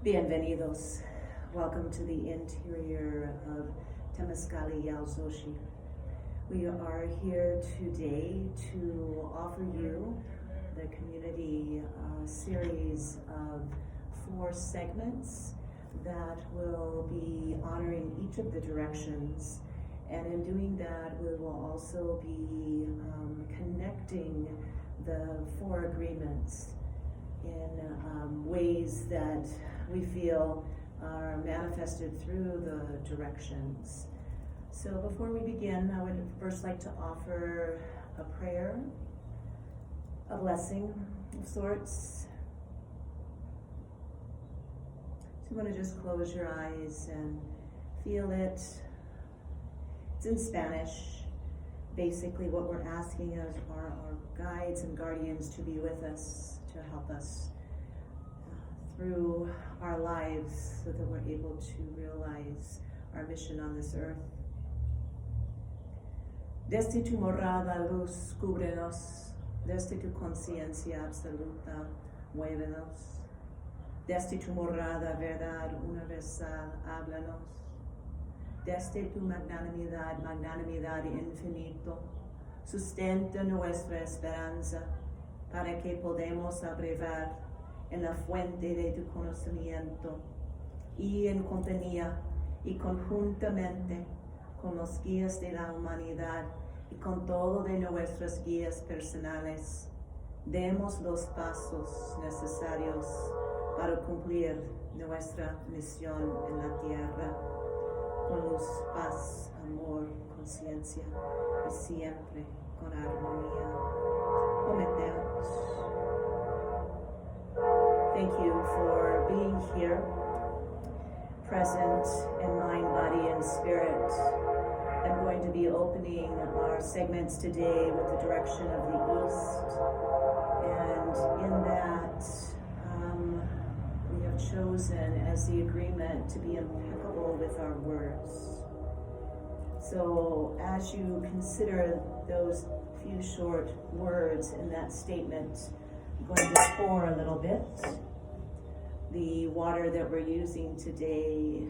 Bienvenidos. Welcome to the interior of Temazcal Yaoxochitl. We are here today to offer you the community series of 4 segments that will be honoring each of the directions. And in doing that, we will also be connecting the 4 agreements in ways that we feel are manifested through the directions. So before we begin, I would first like to offer a prayer, a blessing of sorts. So you want to just close your eyes and feel it. It's in Spanish. Basically what we're asking is our guides and guardians to be with us, to help us through our lives so that we're able to realize our mission on this earth. Desde tu morada luz, cúbrenos. Desde tu conciencia absoluta, muévenos. Desde tu morada verdad universal, háblanos. Desde tu magnanimidad infinito, sustenta nuestra esperanza para que podamos abrevar en la fuente de tu conocimiento y en compañía y conjuntamente con los guías de la humanidad y con todo de nuestras guías personales, demos los pasos necesarios para cumplir nuestra misión en la tierra con luz, paz, amor, conciencia y siempre con armonía. Cometemos. Thank you for being here, present in mind, body, and spirit. I'm going to be opening our segments today with the direction of the east, and in that we have chosen as the agreement to be impeccable with our words. So as you consider those few short words in that statement, I'm going to pour a little bit. The water that we're using today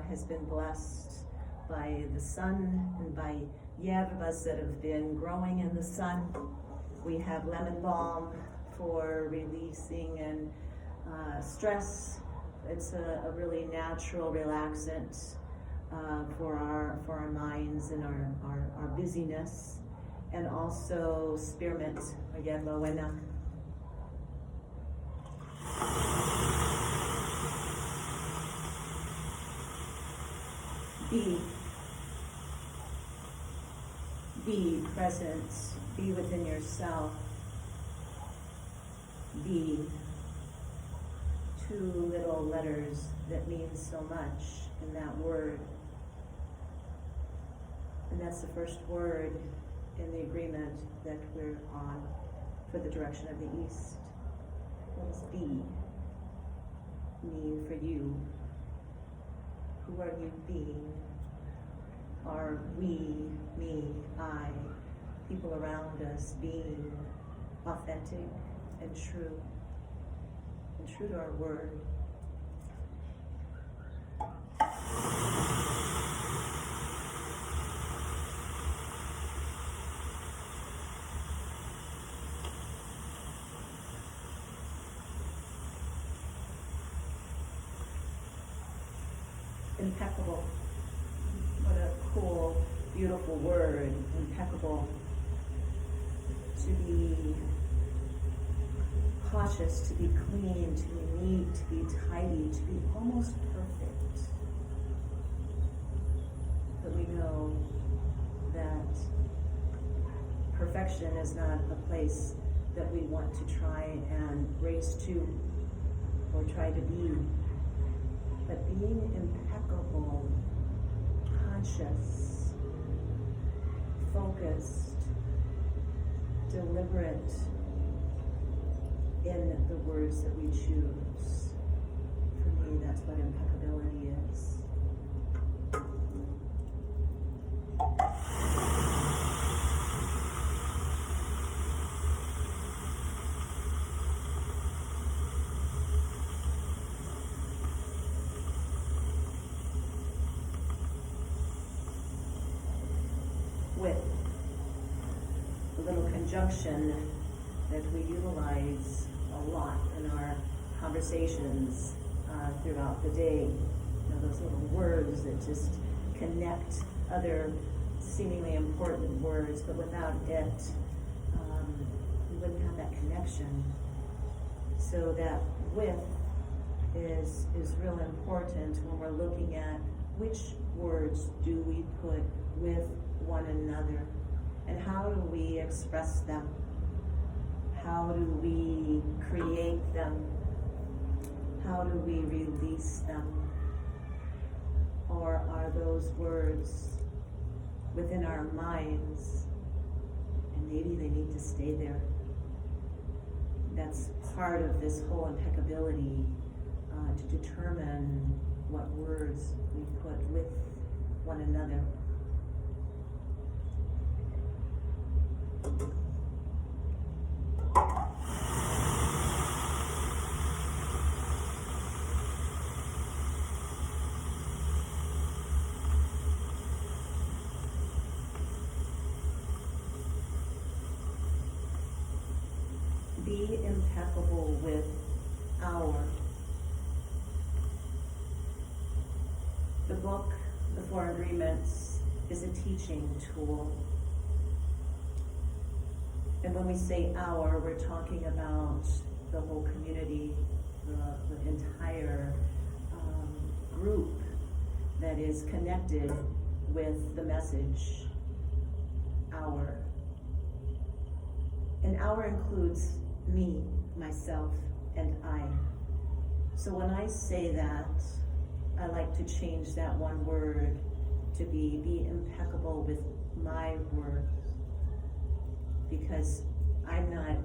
has been blessed by the sun and by hierbas that have been growing in the sun. We have lemon balm for releasing and stress. It's a really natural relaxant for our minds and our busyness. And also spearmint, or hierba buena. Be present, be within yourself, be 2 little letters that mean so much in that word. And that's the first word in the agreement that we're on for the direction of the east. What does be mean for you? Who are you being? Are we, me, I, people around us being authentic and true to our word? Impeccable. What a cool, beautiful word, impeccable. To be cautious, to be clean, to be neat, to be tidy, to be almost perfect. But we know that perfection is not a place that we want to try and race to or try to be. But being impeccable, conscious, focused, deliberate in the words that we choose. For me, that's what impeccability is. conjunction that we utilize a lot in our conversations throughout the day. You know, those little words that just connect other seemingly important words, but without it, we wouldn't have that connection. So that with is real important when we're looking at which words do we put with one another, and how do we express them? How do we create them? How do we release them? Or are those words within our minds, and maybe they need to stay there? That's part of this whole impeccability, to determine what words we put with one another. Be impeccable with our. The book, The Four Agreements, is a teaching tool. And when we say our, we're talking about the whole community, the entire group that is connected with the message, our. And our includes me, myself, and I. So when I say that, I like to change that one word to be impeccable with my words, because I'm not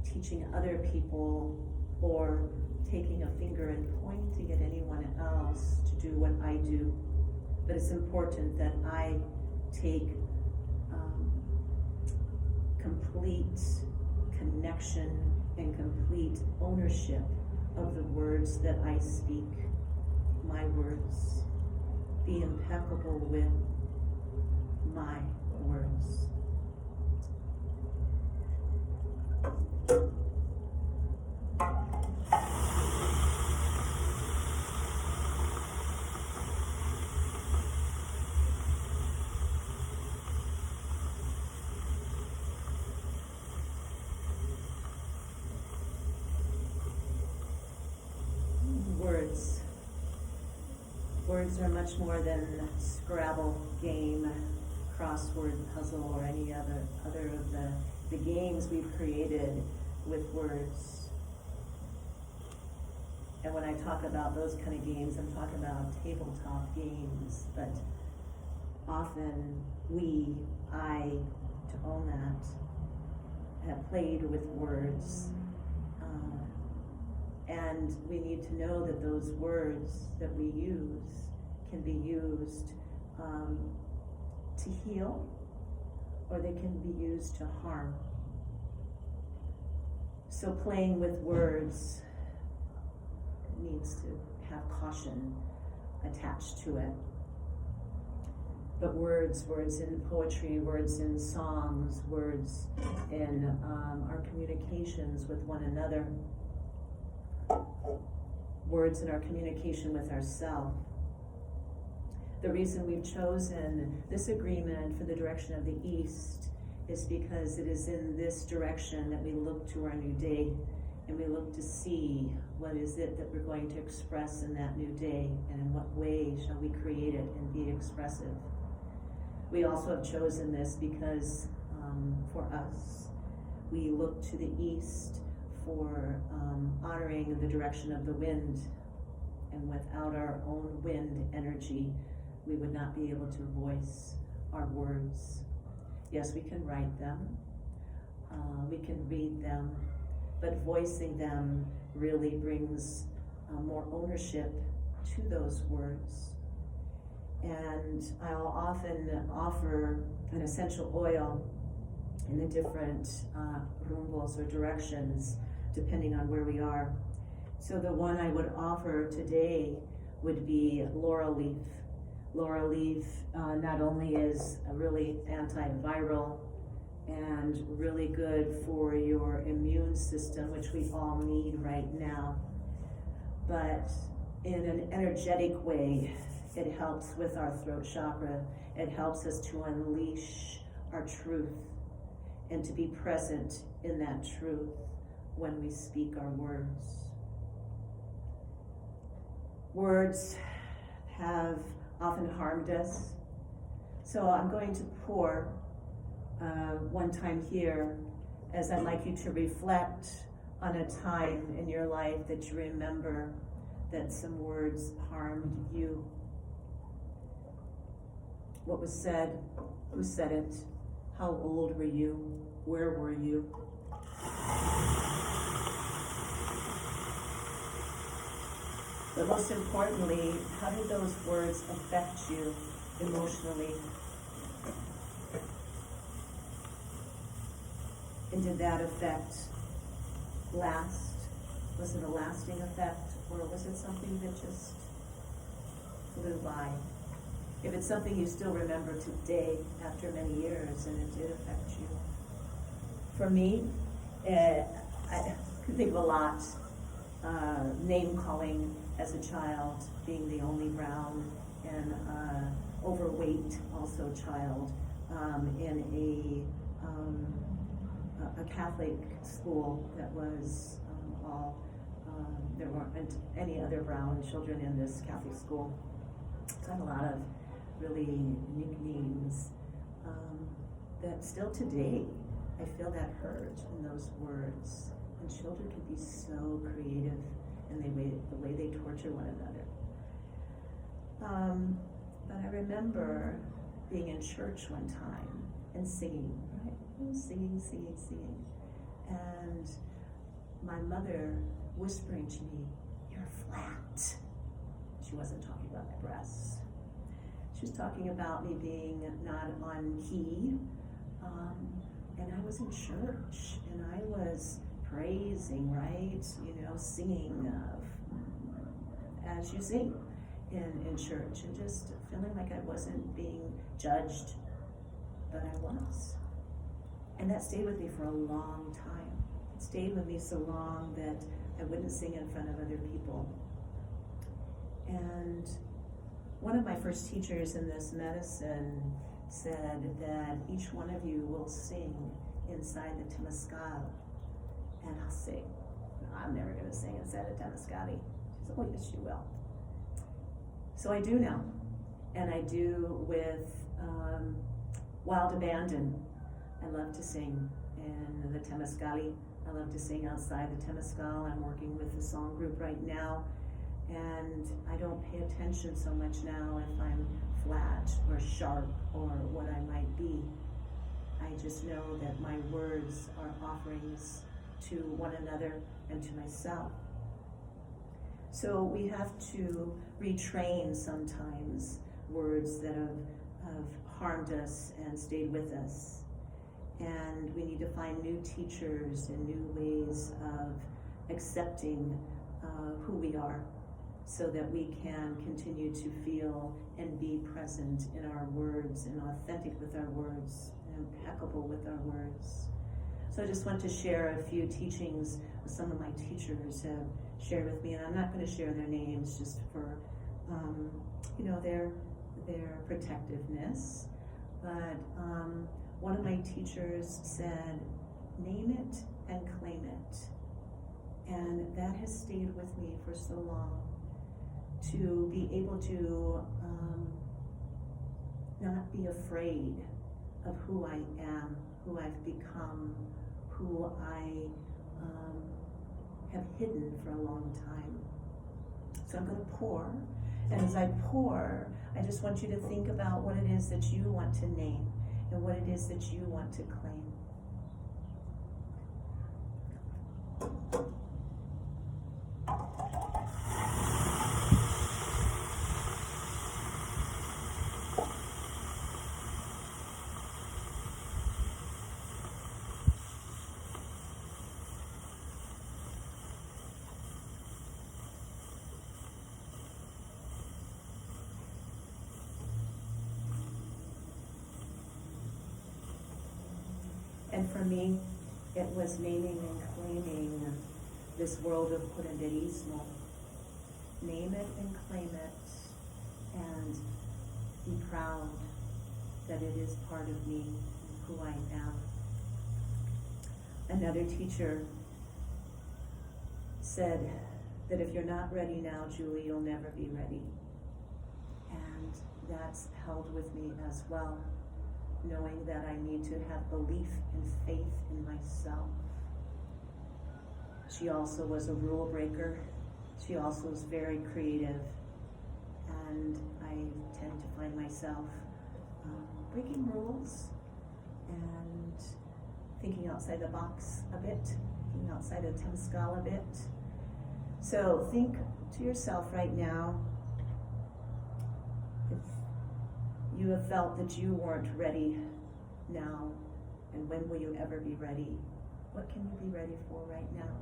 teaching other people or taking a finger and pointing at anyone else to do what I do. But it's important that I take complete connection and complete ownership of the words that I speak, my words. Be impeccable with my words. Words are much more than a Scrabble game, crossword puzzle, or any other of the games we've created with words. And when I talk about those kind of games, I'm talking about tabletop games, but often I, to own that, have played with words. And we need to know that those words that we use can be used to heal, or they can be used to harm. So playing with words needs to have caution attached to it. But words in poetry, words in songs, words in our communications with one another, words in our communication with ourselves. The reason we've chosen this agreement for the direction of the East is because it is in this direction that we look to our new day, and we look to see what is it that we're going to express in that new day, and in what way shall we create it and be expressive. We also have chosen this because for us, we look to the East for honoring the direction of the wind, and without our own wind energy, we would not be able to voice our words. Yes, we can write them, we can read them, but voicing them really brings more ownership to those words. And I'll often offer an essential oil in the different rumbos or directions, depending on where we are. So the one I would offer today would be laurel leaf. Laurel leaf not only is a really antiviral, and really good for your immune system, which we all need right now. But in an energetic way, it helps with our throat chakra. It helps us to unleash our truth and to be present in that truth when we speak our words. Words have often harmed us. So I'm going to pour one time here, as I'd like you to reflect on a time in your life that you remember that some words harmed you. What was said? Who said it? How old were you? Where were you? But most importantly, how did those words affect you emotionally? And did that effect last? Was it a lasting effect, or was it something that just flew by? If it's something you still remember today after many years and it did affect you. For me, I can think of a lot. Name calling as a child, being the only brown and overweight also child in a Catholic school that was there weren't any other brown children in this Catholic school. So I have a lot of really nicknames that still today I feel that hurt in those words. And children can be so creative in the way they torture one another. But I remember being in church one time and singing, right? Singing. And my mother whispering to me, "You're flat." She wasn't talking about my breasts. She was talking about me being not on key. And I was in church and I was praising, right? Singing as you sing in church, and just feeling like I wasn't being judged, but I was. And that stayed with me for a long time. It stayed with me so long that I wouldn't sing in front of other people. And one of my first teachers in this medicine said that each one of you will sing inside the Temazcal. And I'll sing. I'm never going to sing inside a Temazcal. She said, "Oh, yes, you will." So I do now. And I do with Wild Abandon. I love to sing in the Temazcal. I love to sing outside the Temazcal. I'm working with a song group right now. And I don't pay attention so much now if I'm flat or sharp or what I might be. I just know that my words are offerings to one another and to myself. So we have to retrain sometimes words that have harmed us and stayed with us. And we need to find new teachers and new ways of accepting who we are, so that we can continue to feel and be present in our words and authentic with our words and impeccable with our words. So I just want to share a few teachings some of my teachers have shared with me, and I'm not going to share their names just for their protectiveness. But one of my teachers said, "Name it and claim it," and that has stayed with me for so long. To be able to not be afraid of who I am, who I've become, who I have hidden for a long time. So I'm going to pour, and as I pour, I just want you to think about what it is that you want to name and what it is that you want to claim. And for me, it was naming and claiming this world of curanderismo. Name it and claim it, and be proud that it is part of me, who I am. Another teacher said that if you're not ready now, Julie, you'll never be ready. And that's held with me as well, knowing that I need to have belief and faith in myself. She also was a rule breaker. She also was very creative, and I tend to find myself breaking rules and thinking outside the box a bit, thinking outside of Temazcal a bit. So think to yourself right now, if you have felt that you weren't ready now, and when will you ever be ready? What can you be ready for right now,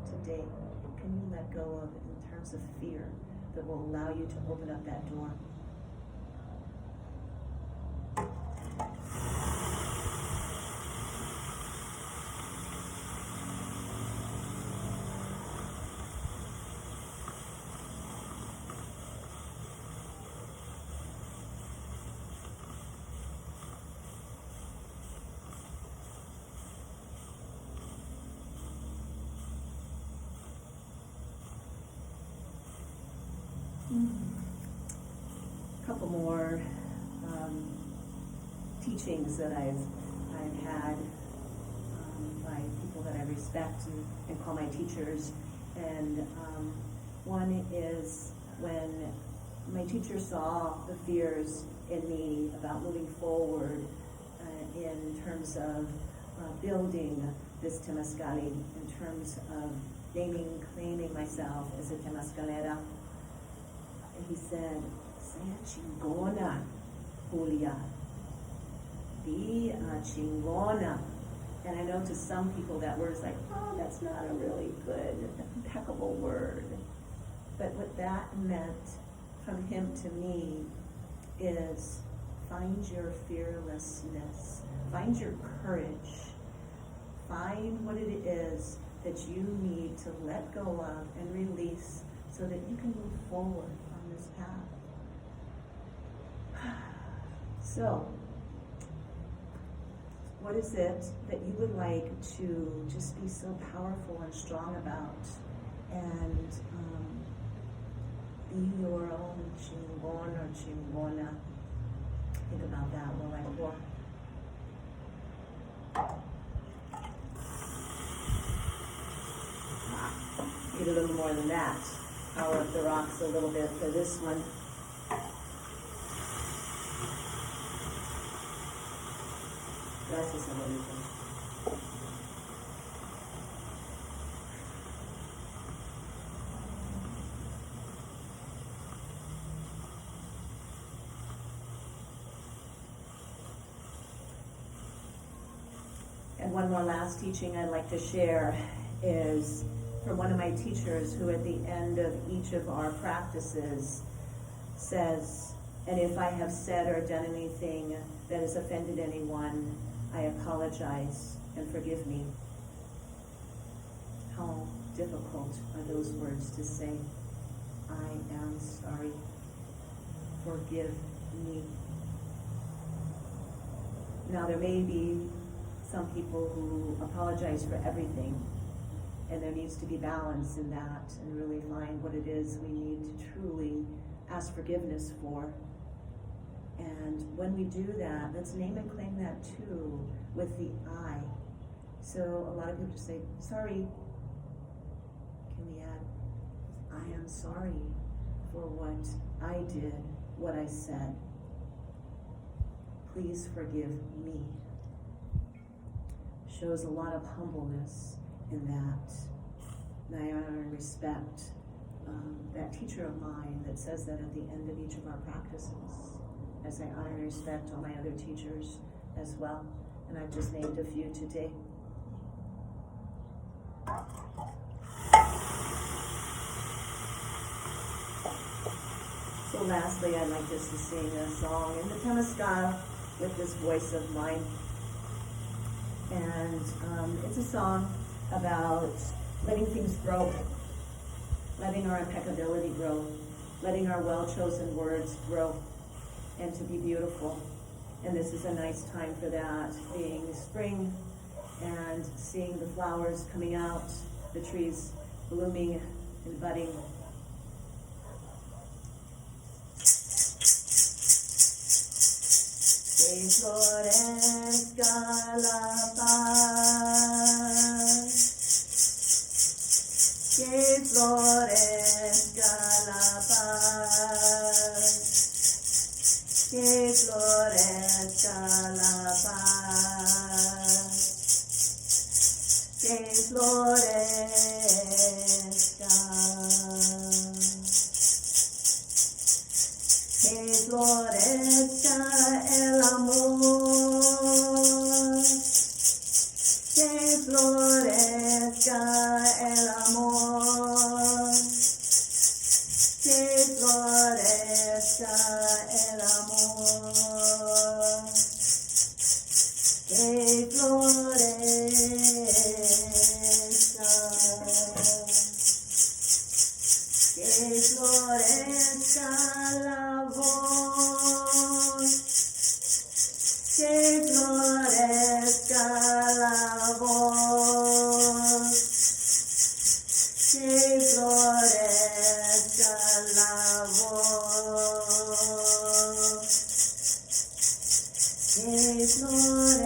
today? What can you let go of in terms of fear that will allow you to open up that door? A couple more teachings that I've had by people that I respect and call my teachers. And one is when my teacher saw the fears in me about moving forward in terms of building this Temazcal, in terms of naming, claiming myself as a Temazcalera. And he said, "Sea chingona, Julia. Be a chingona." And I know to some people that word is like, oh, that's not a really good, impeccable word. But what that meant from him to me is find your fearlessness, find your courage, find what it is that you need to let go of and release so that you can move forward on this path. So, what is it that you would like to just be so powerful and strong about, and be your own chingon or chingona? Think about that while I pour. Need a little more than that. Power up the rocks a little bit for this one. Gracias, abuelita. And one more last teaching I'd like to share is from one of my teachers, who at the end of each of our practices says, "And if I have said or done anything that has offended anyone, I apologize and forgive me." How difficult are those words to say? I am sorry. Forgive me. Now there may be some people who apologize for everything, and there needs to be balance in that, and really find what it is we need to truly ask forgiveness for. And when we do that, let's name and claim that too with the I. So a lot of people just say, sorry. Can we add, I am sorry for what I did, what I said. Please forgive me. Shows a lot of humbleness in that. And I honor and respect that teacher of mine that says that at the end of each of our practices, as I honor and respect all my other teachers as well. And I've just named a few today. So lastly, I'd like just to sing a song in the Temazcal with this voice of mine. And it's a song about letting things grow, letting our impeccability grow, letting our well-chosen words grow and to be beautiful. And this is a nice time for that, being spring and seeing the flowers coming out, the trees blooming and budding. Que florezca la paz, que florezca la paz, que florezca la paz, que florezca, que florezca el amor, que florezca el amor, que florezca el amor, que florezca, que florezca la voz, que florezca la voz, que florezca la voz, que florezca.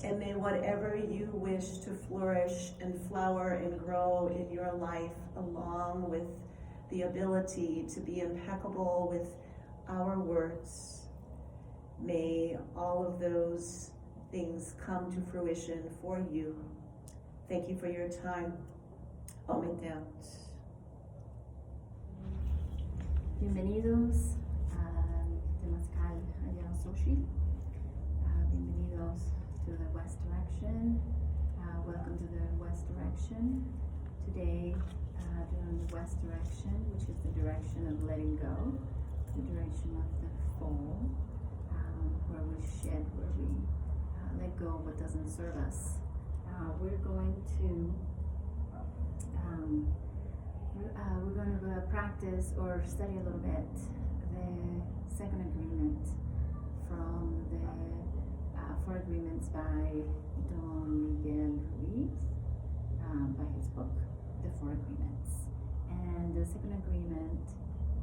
And may whatever you wish to flourish and flower and grow in your life, along with the ability to be impeccable with our words, may all of those things come to fruition for you. Thank you for your time. Ometeot. Bienvenidos a Temazcal, a Yaoxochitl. Bienvenidos to the West Direction. Welcome to the West Direction. Today, doing the West Direction, which is the direction of letting go, the direction of the fall, where we shed, where we let go of what doesn't serve us. We're going to practice or study a little bit the second agreement from the Four Agreements by Don Miguel Ruiz, by his book, The Four Agreements. And the second agreement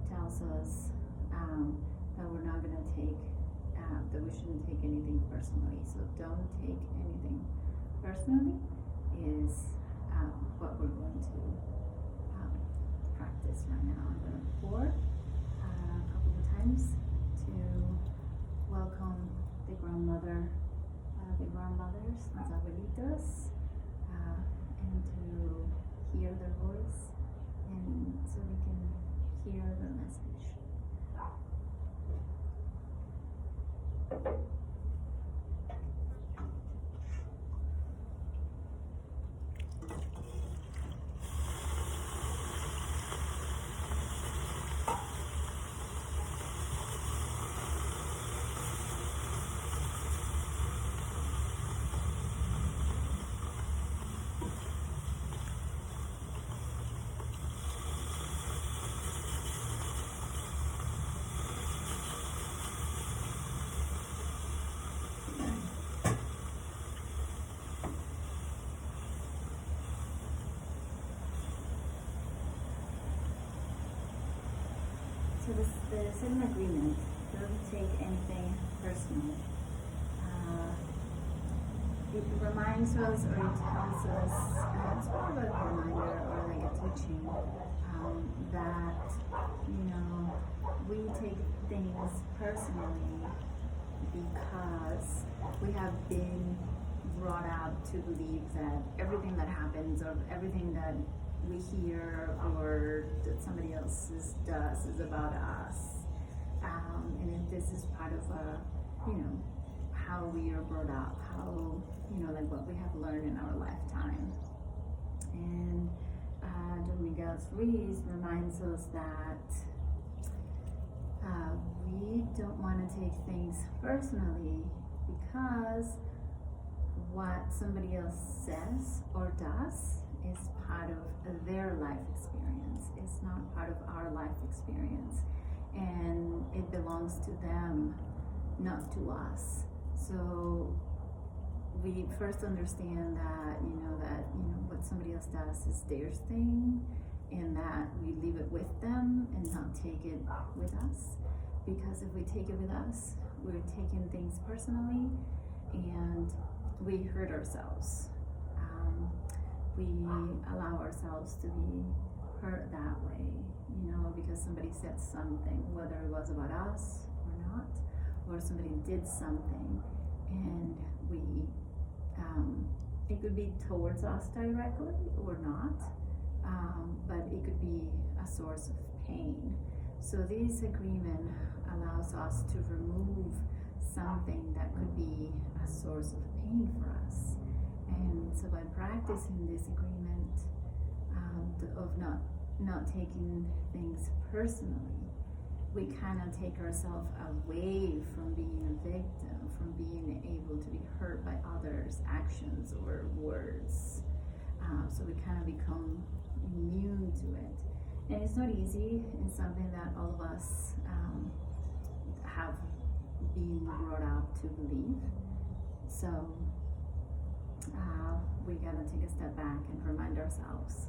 tells us that we're not going to take, that we shouldn't take anything personally. So don't take anything personally is what we're going to practice right now. I'm going to pour a couple of times to welcome the grandmother, the grandmothers, las abuelitas, and to hear their voice, and so we can hear their message. So the second agreement, don't take anything personal. It reminds us, or it tells us, it's more of a reminder or like a teaching, that, we take things personally because we have been brought up to believe that everything that happens or everything that we hear or that somebody else does is about us, and if this is part of how we are brought up, how like what we have learned in our lifetime. And Don Miguel Ruiz reminds us that We don't want to take things personally because what somebody else says or does is part of their life experience. It's not part of our life experience, and it belongs to them, not to us. So we first understand that what somebody else does is their thing, and that we leave it with them and not take it with us. Because if we take it with us, we're taking things personally, and we hurt ourselves. We allow ourselves to be hurt that way, because somebody said something, whether it was about us or not, or somebody did something, and it could be towards us directly or not, but it could be a source of pain. So this agreement allows us to remove something that could be a source of pain for us. And so by practicing this agreement of not taking things personally, we kind of take ourselves away from being a victim, from being able to be hurt by others' actions or words. So we kind of become immune to it. And it's not easy. It's something that all of us have been brought up to believe. So we gotta take a step back and remind ourselves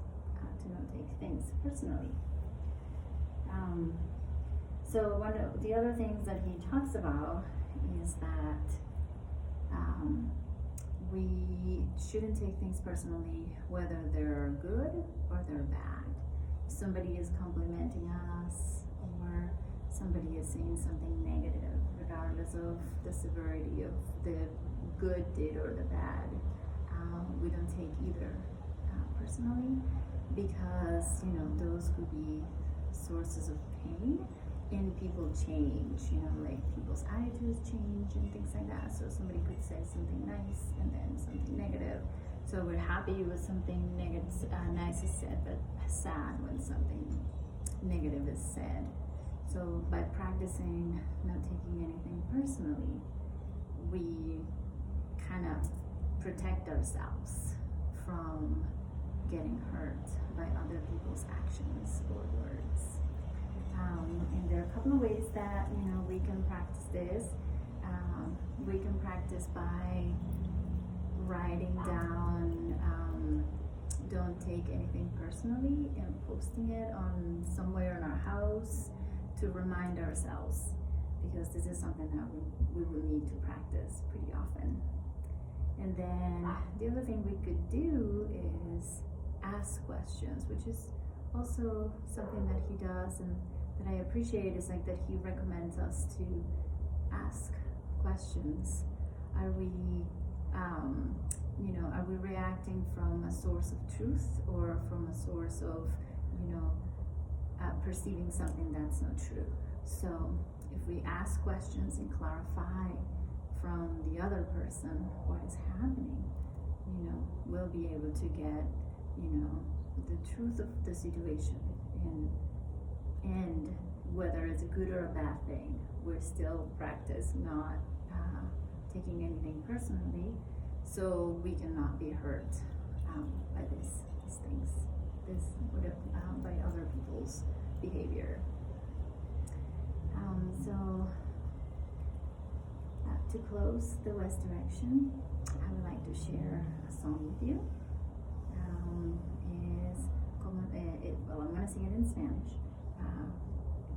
to not take things personally. So one of the other things that he talks about is that we shouldn't take things personally, whether they're good or they're bad. If somebody is complimenting us or somebody is saying something negative, regardless of the severity of the good did or the bad, we don't take either personally, because those could be sources of pain, and people change, like people's attitudes change and things like that. So somebody could say something nice and then something negative. So we're happy with something negative, nice is said, but sad when something negative is said. So by practicing not taking anything personally, we kind of protect ourselves from getting hurt by other people's actions or words. And there are a couple of ways that we can practice this. We can practice by writing down don't take anything personally and posting it on somewhere in our house to remind ourselves, because this is something that we will need to practice pretty often. And then the other thing we could do is ask questions, which is also something that he does and that I appreciate, is like that he recommends us to ask questions. Are we reacting from a source of truth or from a source of perceiving something that's not true? So if we ask questions and clarify from the other person what is happening, we'll be able to get the truth of the situation, and whether it's a good or a bad thing, we're still practice not taking anything personally, so we cannot be hurt by these things, by other people's behavior. So to close the West Direction, I would like to share a song with you. Well, I'm going to sing it in Spanish.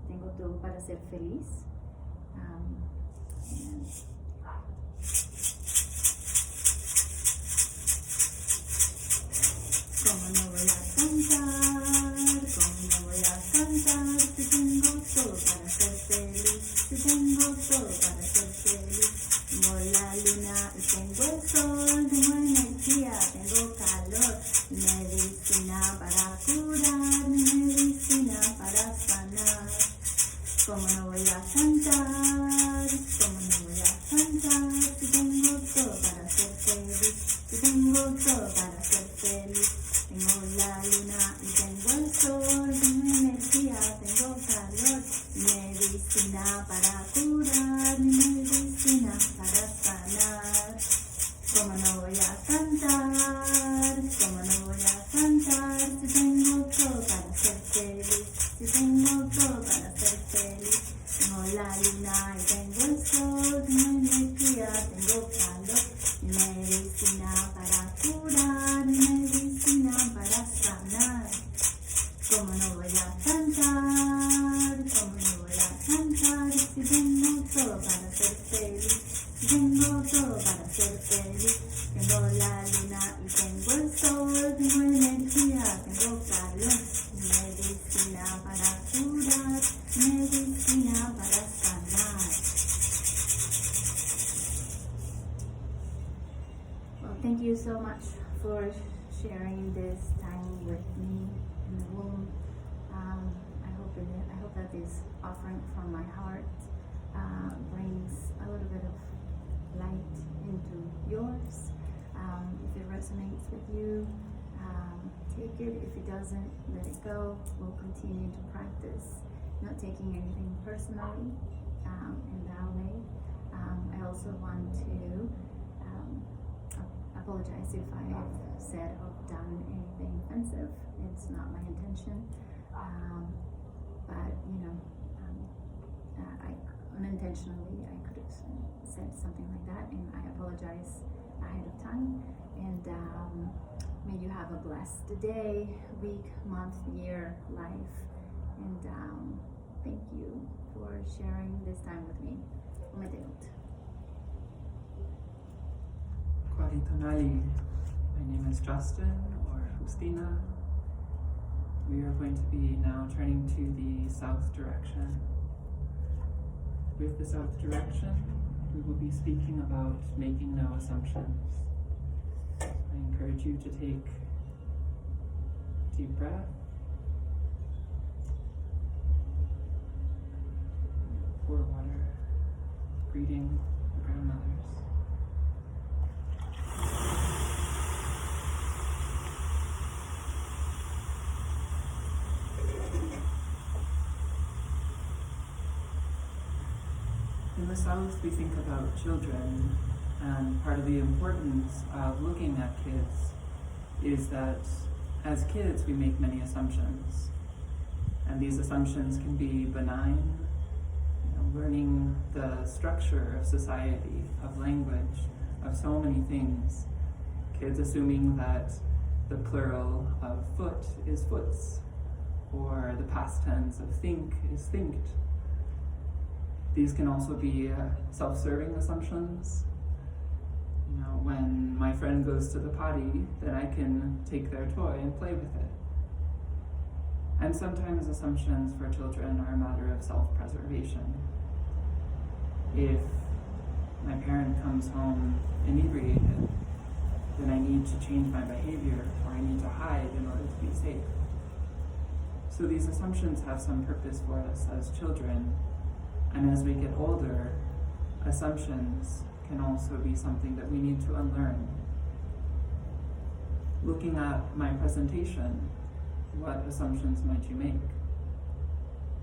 Tengo todo para ser feliz. And ¿cómo no voy a cantar? ¿Cómo no voy a cantar? Si tengo todo para ser feliz. Si tengo todo para ser feliz. Tengo la luna, tengo el sol, tengo energía, tengo calor. Medicina para curar, medicina para sanar. ¿Cómo no voy a cantar? ¿Cómo no voy a cantar? Si tengo todo para ser feliz. Si tengo todo para ser feliz. Tengo ser feliz. Tengo todo para ser feliz. Tengo la luna y tengo el sol. Tengo energía, tengo calor. Medicina para curar, medicina para sanar. Well, thank you so much for sharing this time with me in the womb. I hope that this offering from my heart brings a little bit of light into yours. If it resonates with you, take it. If it doesn't, let it go. We'll continue to practice not taking anything personally in that way. I also want to apologize if I have said or done anything offensive. It's not my intention. But I unintentionally I could have said something like that, and I apologize ahead of time. And may you have a blessed day, week, month, year, life. And thank you for sharing this time with me. Umeteot. Kwalitonali. My name is Justin or Justina. We are going to be now turning to the south direction. With the south direction, we will be speaking about making no assumptions. I encourage you to take a deep breath. Pour water, greeting the grandmothers. In the South, we think about children, and part of the importance of looking at kids is that as kids we make many assumptions, and these assumptions can be benign, learning the structure of society, of language, of so many things. Kids assuming that the plural of foot is foots, or the past tense of think is thinked. These can also be self-serving assumptions. When my friend goes to the potty, then I can take their toy and play with it. And sometimes assumptions for children are a matter of self-preservation. If my parent comes home inebriated, then I need to change my behavior, or I need to hide in order to be safe. So these assumptions have some purpose for us as children. And as we get older, assumptions can also be something that we need to unlearn. Looking at my presentation, what assumptions might you make?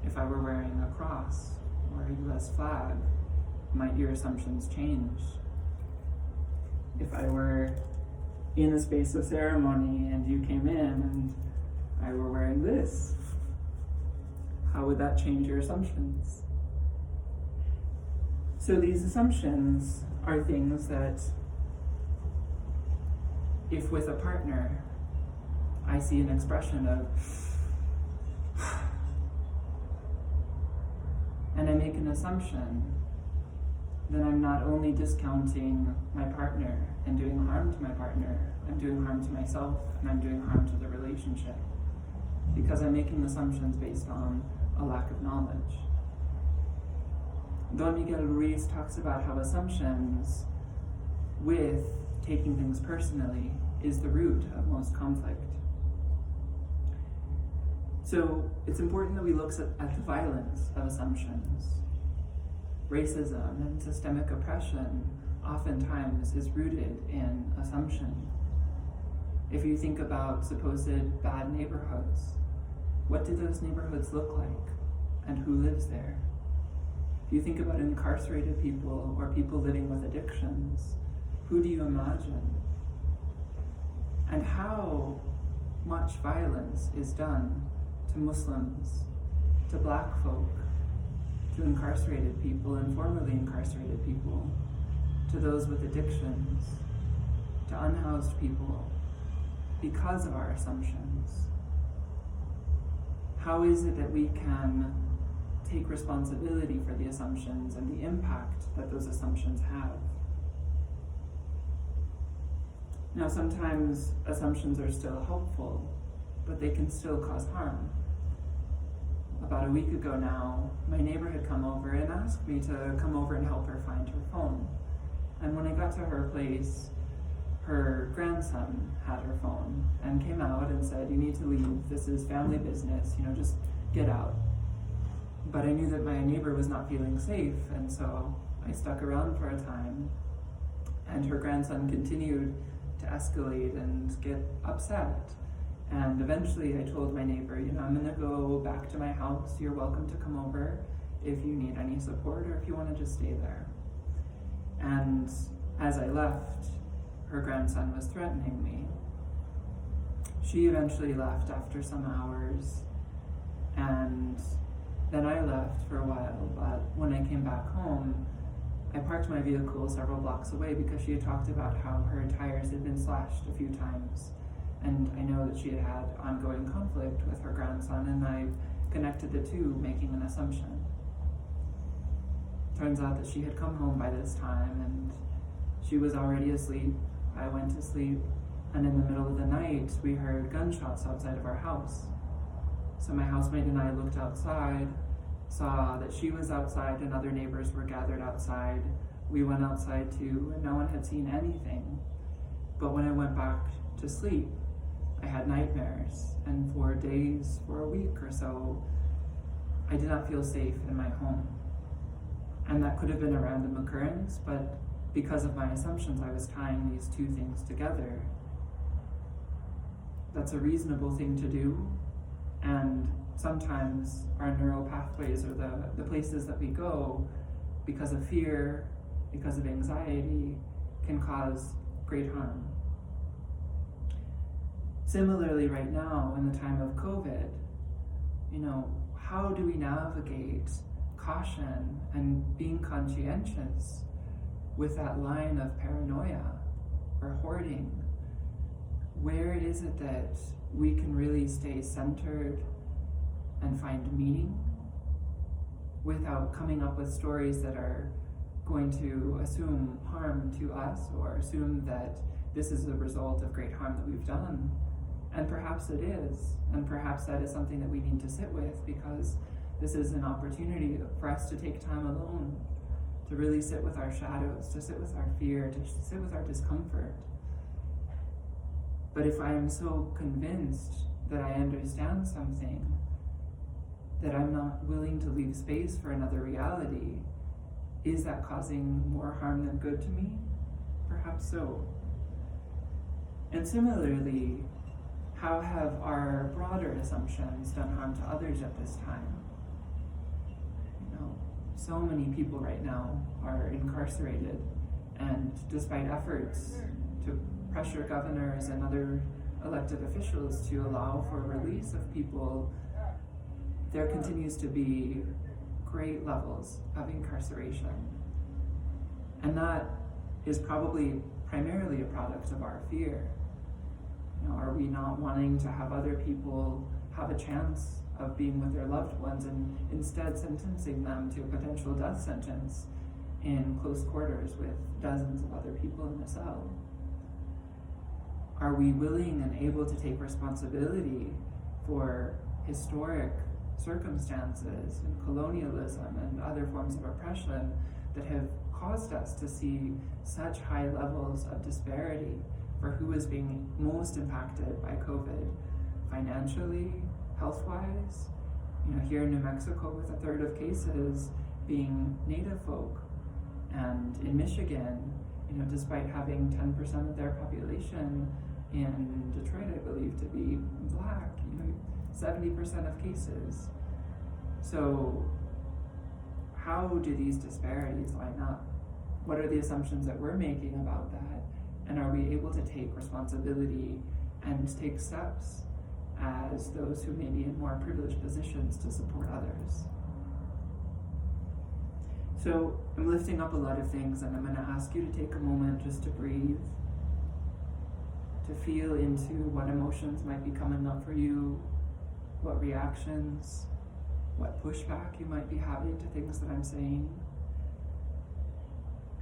If I were wearing a cross or a US flag, might your assumptions change? If I were in a space of ceremony and you came in and I were wearing this, how would that change your assumptions? So these assumptions are things that, if with a partner, I see an expression of, and I make an assumption, then I'm not only discounting my partner and doing harm to my partner, I'm doing harm to myself, and I'm doing harm to the relationship, because I'm making assumptions based on a lack of knowledge. Don Miguel Ruiz talks about how assumptions with taking things personally is the root of most conflict. So it's important that we look at the violence of assumptions. Racism and systemic oppression oftentimes is rooted in assumption. If you think about supposed bad neighborhoods, what do those neighborhoods look like, and who lives there? If you think about incarcerated people or people living with addictions, who do you imagine? And how much violence is done to Muslims, to Black folk, to incarcerated people and formerly incarcerated people, to those with addictions, to unhoused people, because of our assumptions? How is it that we can take responsibility for the assumptions and the impact that those assumptions have. Now, sometimes assumptions are still helpful, but they can still cause harm. About a week ago now, my neighbor had come over and asked me to come over and help her find her phone. And when I got to her place, her grandson had her phone and came out and said, "You need to leave, this is family business, just get out." But I knew that my neighbor was not feeling safe, and so I stuck around for a time, and her grandson continued to escalate and get upset. And eventually I told my neighbor, I'm gonna go back to my house, you're welcome to come over if you need any support or if you wanna just stay there. And as I left, her grandson was threatening me. She eventually left after some hours, and then I left for a while, but when I came back home, I parked my vehicle several blocks away because she had talked about how her tires had been slashed a few times. And I know that she had had ongoing conflict with her grandson, and I connected the two, making an assumption. Turns out that she had come home by this time, and she was already asleep. I went to sleep, and in the middle of the night, we heard gunshots outside of our house. So my housemate and I looked outside, saw that she was outside and other neighbors were gathered outside. We went outside too, and no one had seen anything. But when I went back to sleep, I had nightmares, and for days, for a week or so, I did not feel safe in my home. And that could have been a random occurrence, but because of my assumptions, I was tying these two things together. That's a reasonable thing to do, and sometimes our neural pathways or the places that we go because of fear, because of anxiety, can cause great harm. Similarly, right now, in the time of COVID, how do we navigate caution and being conscientious with that line of paranoia or hoarding? Where is it that we can really stay centered and find meaning without coming up with stories that are going to assume harm to us or assume that this is a result of great harm that we've done? And perhaps it is, and perhaps that is something that we need to sit with, because this is an opportunity for us to take time alone, to really sit with our shadows, to sit with our fear, to sit with our discomfort. But if I am so convinced that I understand something, that I'm not willing to leave space for another reality, is that causing more harm than good to me? Perhaps so. And similarly, how have our broader assumptions done harm to others at this time? So many people right now are incarcerated, and despite efforts to pressure governors and other elected officials to allow for release of people, there continues to be great levels of incarceration. And that is probably primarily a product of our fear. Are we not wanting to have other people have a chance of being with their loved ones and instead sentencing them to a potential death sentence in close quarters with dozens of other people in a cell? Are we willing and able to take responsibility for historic circumstances and colonialism and other forms of oppression that have caused us to see such high levels of disparity for who is being most impacted by COVID, financially, health-wise? Here in New Mexico, with a third of cases being Native folk, and in Michigan, despite having 10% of their population in Detroit, I believe, to be Black, 70% of cases. So how do these disparities line up? What are the assumptions that we're making about that? And are we able to take responsibility and take steps as those who may be in more privileged positions to support others? So I'm lifting up a lot of things, and I'm going to ask you to take a moment just to breathe, to feel into what emotions might be coming up for you, what reactions, what pushback you might be having to things that I'm saying.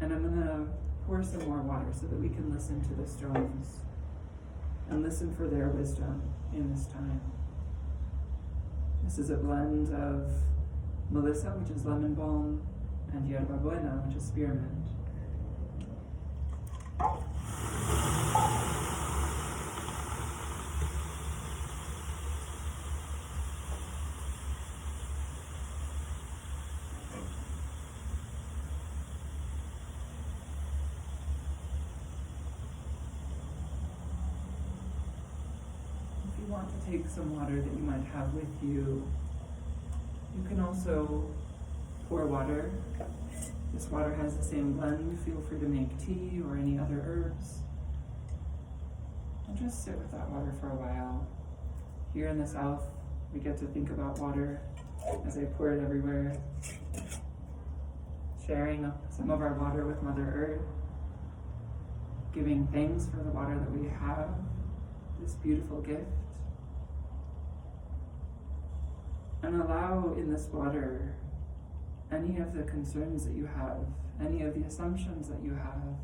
And I'm going to pour some more water so that we can listen to the stones and listen for their wisdom in this time. This is a blend of Melissa, which is lemon balm, and Yerba Buena, which is spearmint. If you want to take some water that you might have with you, you can also pour water. This water has the same blend. Feel free to make tea or any other herbs. And just sit with that water for a while. Here in the south, we get to think about water as I pour it everywhere. Sharing some of our water with Mother Earth. Giving thanks for the water that we have, this beautiful gift. And allow in this water any of the concerns that you have, any of the assumptions that you have,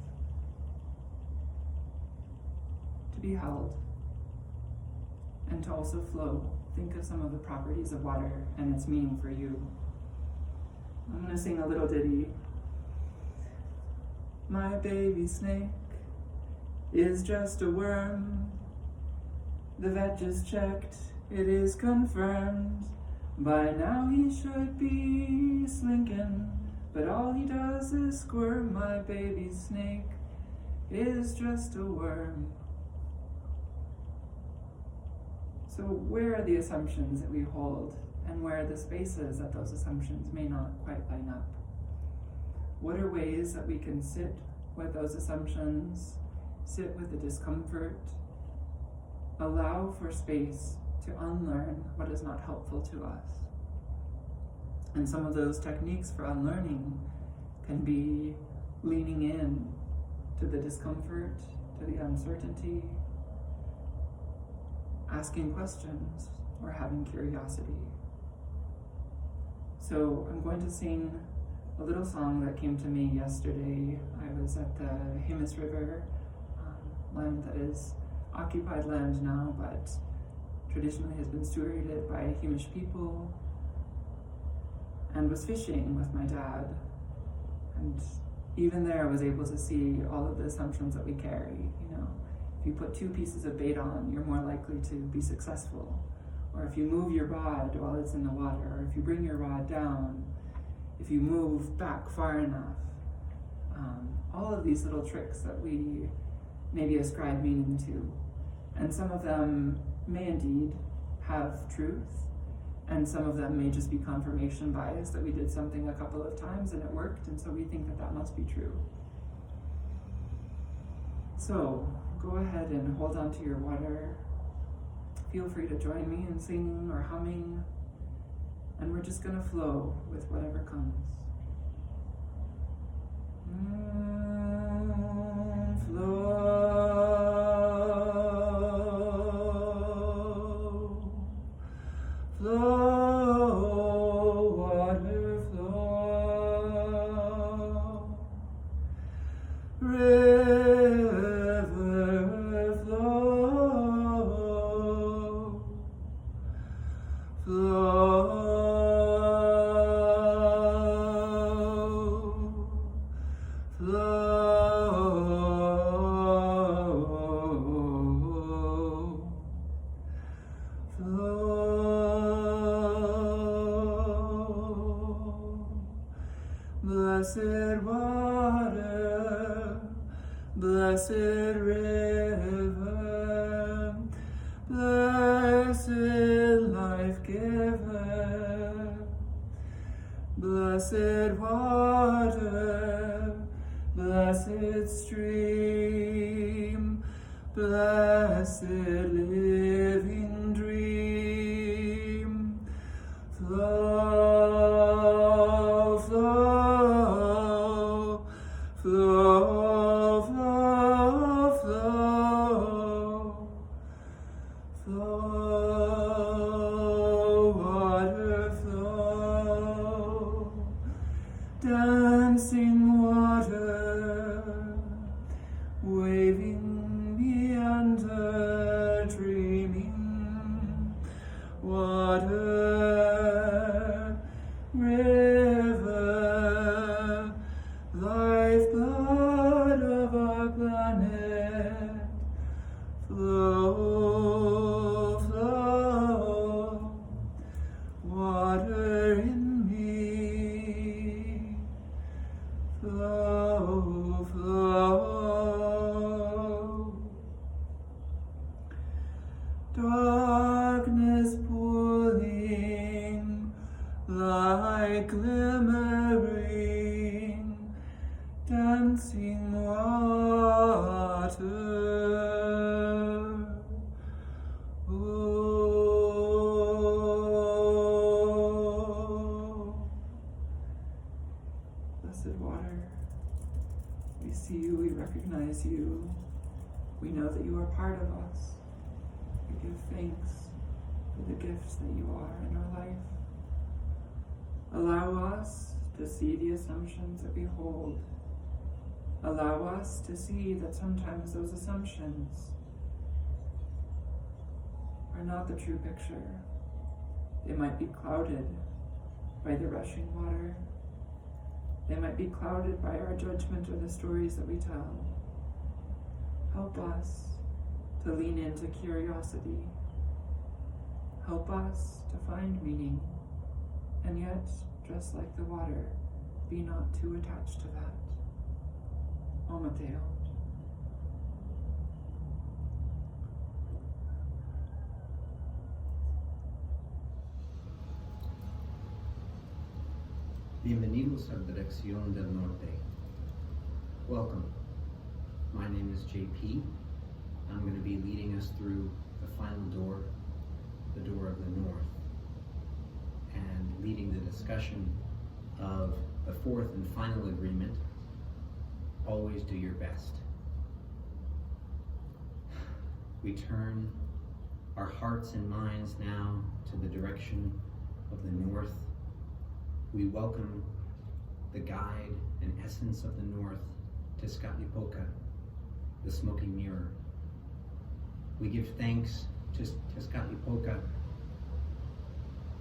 to be held and to also flow. Think of some of the properties of water and its meaning for you. I'm going to sing a little ditty. My baby snake is just a worm. The vet just checked, it is confirmed. By now he should be slinking, but all he does is squirm. My baby snake is just a worm. So where are the assumptions that we hold, and where are the spaces that those assumptions may not quite line up? What are ways that we can sit with those assumptions, sit with the discomfort, allow for space to unlearn what is not helpful to us? And some of those techniques for unlearning can be leaning in to the discomfort, to the uncertainty, asking questions, or having curiosity. So I'm going to sing a little song that came to me yesterday. I was at the Hemis River, land that is occupied land now, but traditionally has been stewarded by Hamish people, and was fishing with my dad. And even there I was able to see all of the assumptions that we carry. You know, if you put 2 pieces of bait on, you're more likely to be successful. Or if you move your rod while it's in the water, or if you bring your rod down, if you move back far enough. All of these little tricks that we maybe ascribe meaning to. And some of them may indeed have truth, and some of them may just be confirmation bias, that we did something a couple of times and it worked, and so we think that that must be true. So go ahead and hold on to your water. Feel free to join me in singing or humming, and we're just going to flow with whatever comes. Flow, water flow, river flow, flow, blessed water, blessed river, blessed life giver, blessed water, blessed stream, blessed living dream, flow, flow, flow, flow, flow, flow, water flow. blood of our planet, flow, flow, water in me, flow, flow. Darkness pulling, light glimmering, dancing water. Oh, blessed water, we see you, we recognize you, we know that you are part of us. We give thanks for the gifts that you are in our life. Allow us to see the assumptions that we hold. Allow us to see that sometimes those assumptions are not the true picture. They might be clouded by the rushing water. They might be clouded by our judgment of the stories that we tell. Help us to lean into curiosity. Help us to find meaning, and yet, just like the water, be not too attached to that. O Mateo. Bienvenidos a Dirección del Norte. Welcome. My name is JP. I'm going to be leading us through the final door, the door of the north, and leading the discussion of the fourth and final agreement, always do your best. We turn our hearts and minds now to the direction of the north. We welcome the guide and essence of the north, Tezcatlipoca, the smoky mirror. We give thanks to Tezcatlipoca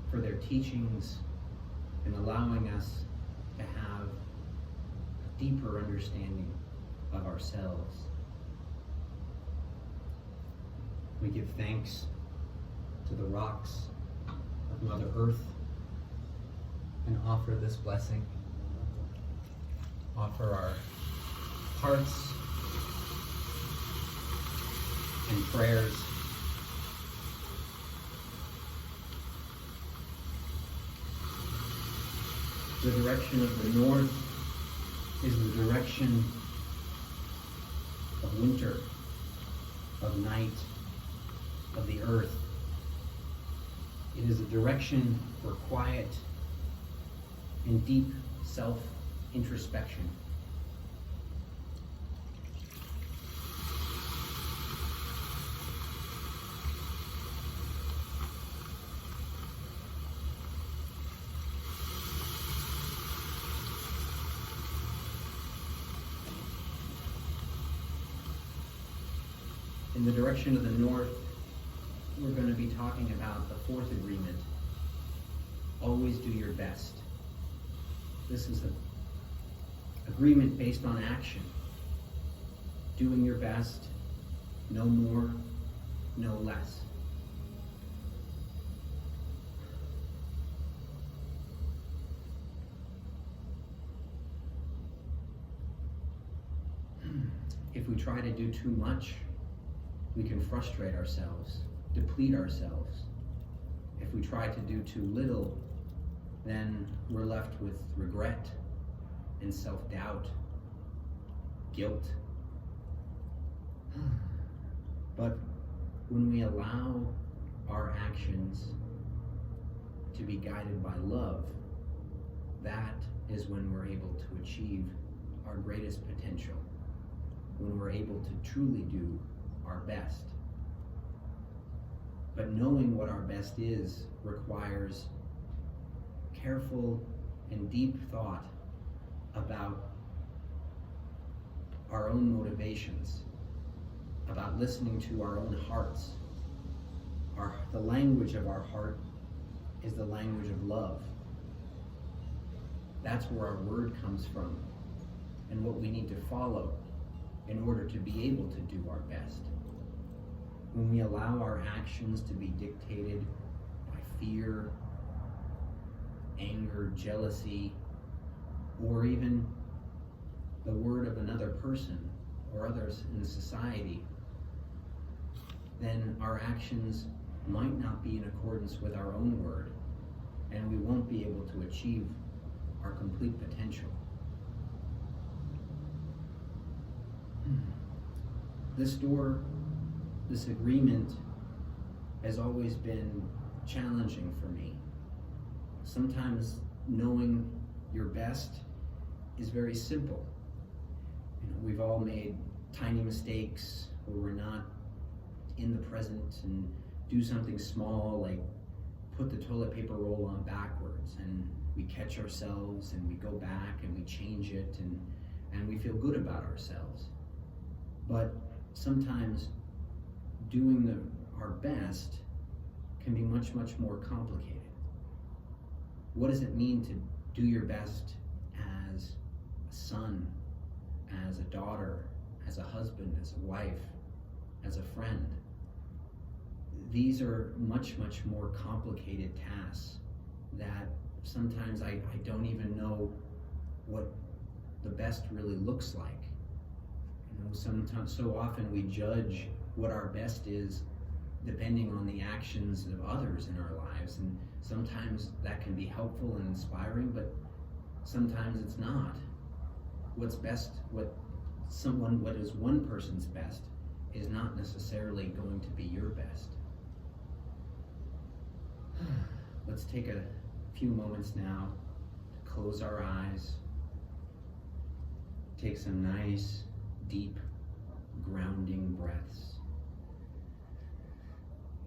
for their teachings and allowing us to have a deeper understanding of ourselves. We give thanks to the rocks of Mother Earth and offer this blessing. Offer our hearts and prayers. The direction of the north is the direction of winter, of night, of the earth. It is a direction for quiet and deep self-introspection. In the direction of the north, we're going to be talking about the fourth agreement. Always do your best. This is an agreement based on action. Doing your best, no more, no less. If we try to do too much, we can frustrate ourselves, deplete ourselves. If we try to do too little, then we're left with regret and self-doubt, guilt. But when we allow our actions to be guided by love, that is when we're able to achieve our greatest potential, when we're able to truly do our best. But knowing what our best is requires careful and deep thought about our own motivations, about listening to our own hearts. The language of our heart is the language of love. That's where our word comes from. and what we need to follow in order to be able to do our best. When we allow our actions to be dictated by fear, anger, jealousy, or even the word of another person or others in society, then our actions might not be in accordance with our own word, and we won't be able to achieve our complete potential. This agreement has always been challenging for me. Sometimes knowing your best is very simple. We've all made tiny mistakes where we're not in the present and do something small like put the toilet paper roll on backwards, and we catch ourselves and we go back and we change it, and we feel good about ourselves. But sometimes doing our best can be much, much more complicated. What does it mean to do your best as a son, as a daughter, as a husband, as a wife, as a friend? These are much, much more complicated tasks that sometimes I don't even know what the best really looks like. Sometimes, so often we judge what our best is depending on the actions of others in our lives, and sometimes that can be helpful and inspiring, but sometimes it's not. What's best, what is one person's best is not necessarily going to be your best. Let's take a few moments now to close our eyes, take some nice, deep, grounding breaths.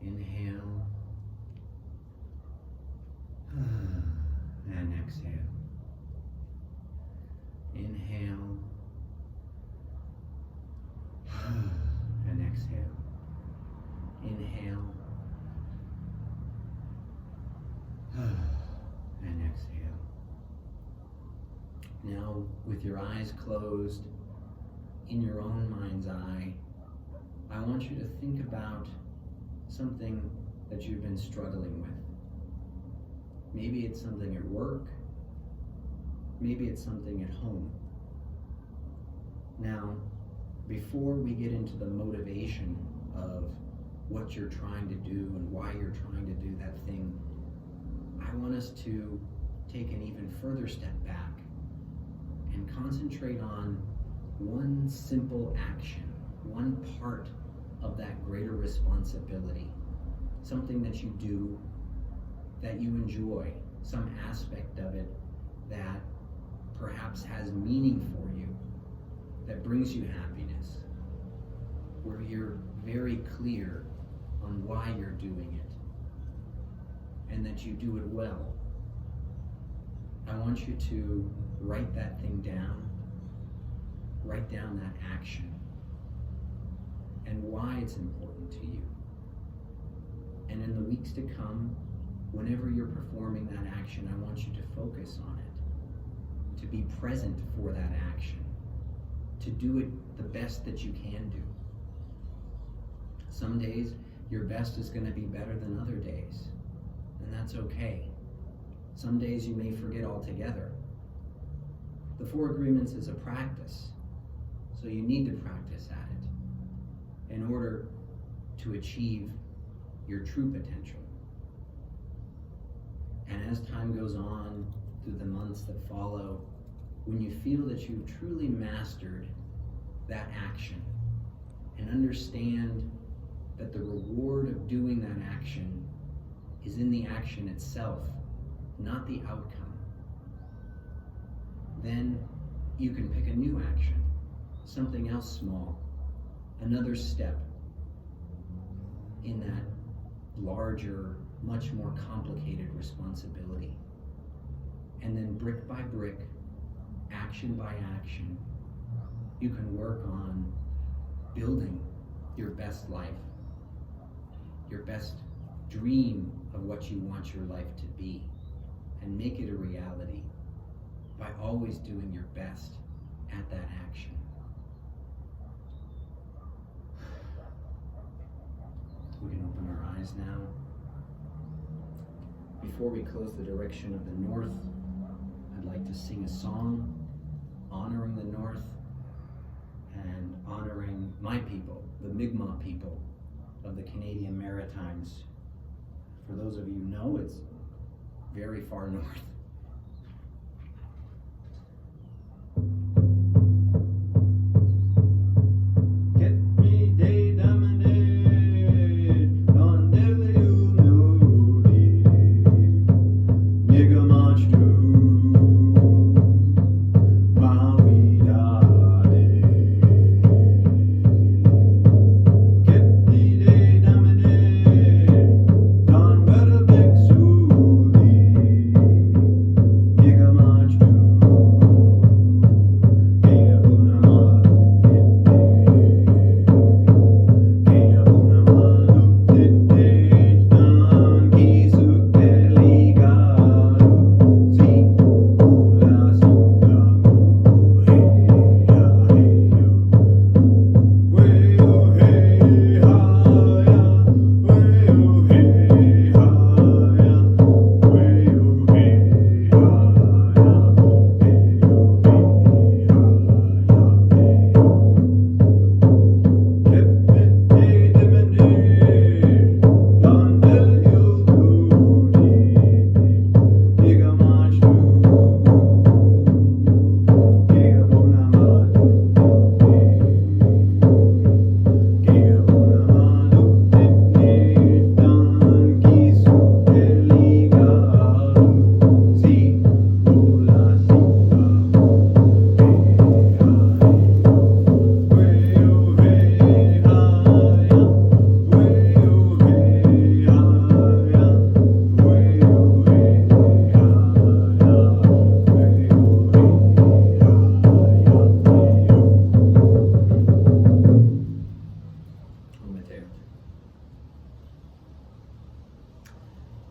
Inhale and exhale. Inhale and exhale. Inhale and exhale. Now, with your eyes closed, in your own mind's eye, I want you to think about something that you've been struggling with. Maybe it's something at work. Maybe it's something at home. Now, before we get into the motivation of what you're trying to do and why you're trying to do that thing, I want us to take an even further step back and concentrate on one simple action, one part of that greater responsibility, something that you do that you enjoy, some aspect of it that perhaps has meaning for you, that brings you happiness, where you're very clear on why you're doing it, and that you do it well. I want you to write that thing down. Write down that action and why it's important to you. And in the weeks to come, whenever you're performing that action, I want you to focus on it, to be present for that action, to do it the best that you can do. Some days, your best is going to be better than other days, and that's okay. Some days you may forget altogether. The 4 Agreements is a practice. So you need to practice at it in order to achieve your true potential. And as time goes on through the months that follow, when you feel that you've truly mastered that action and understand that the reward of doing that action is in the action itself, not the outcome, then you can pick a new action. Something else small, another step in that larger, much more complicated responsibility. And then brick by brick, action by action, you can work on building your best life, your best dream of what you want your life to be, and make it a reality by always doing your best at that action. We can open our eyes now. Before we close the direction of the north, I'd like to sing a song honoring the north and honoring my people, the Mi'kmaq people of the Canadian Maritimes. For those of you who know, it's very far north.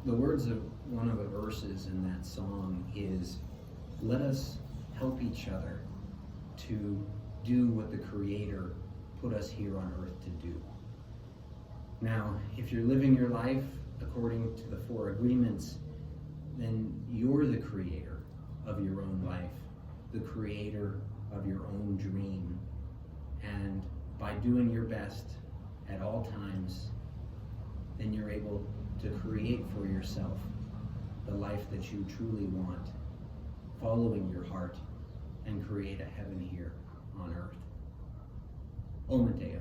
The words of one of the verses in that song is, let us help each other to do what the Creator put us here on earth to do. Now, if you're living your life according to the 4 agreements, then you're the creator of your own life, the creator of your own dream. And by doing your best at all times, then you're able to create for yourself the life that you truly want, following your heart, and create a heaven here on earth. Ometea.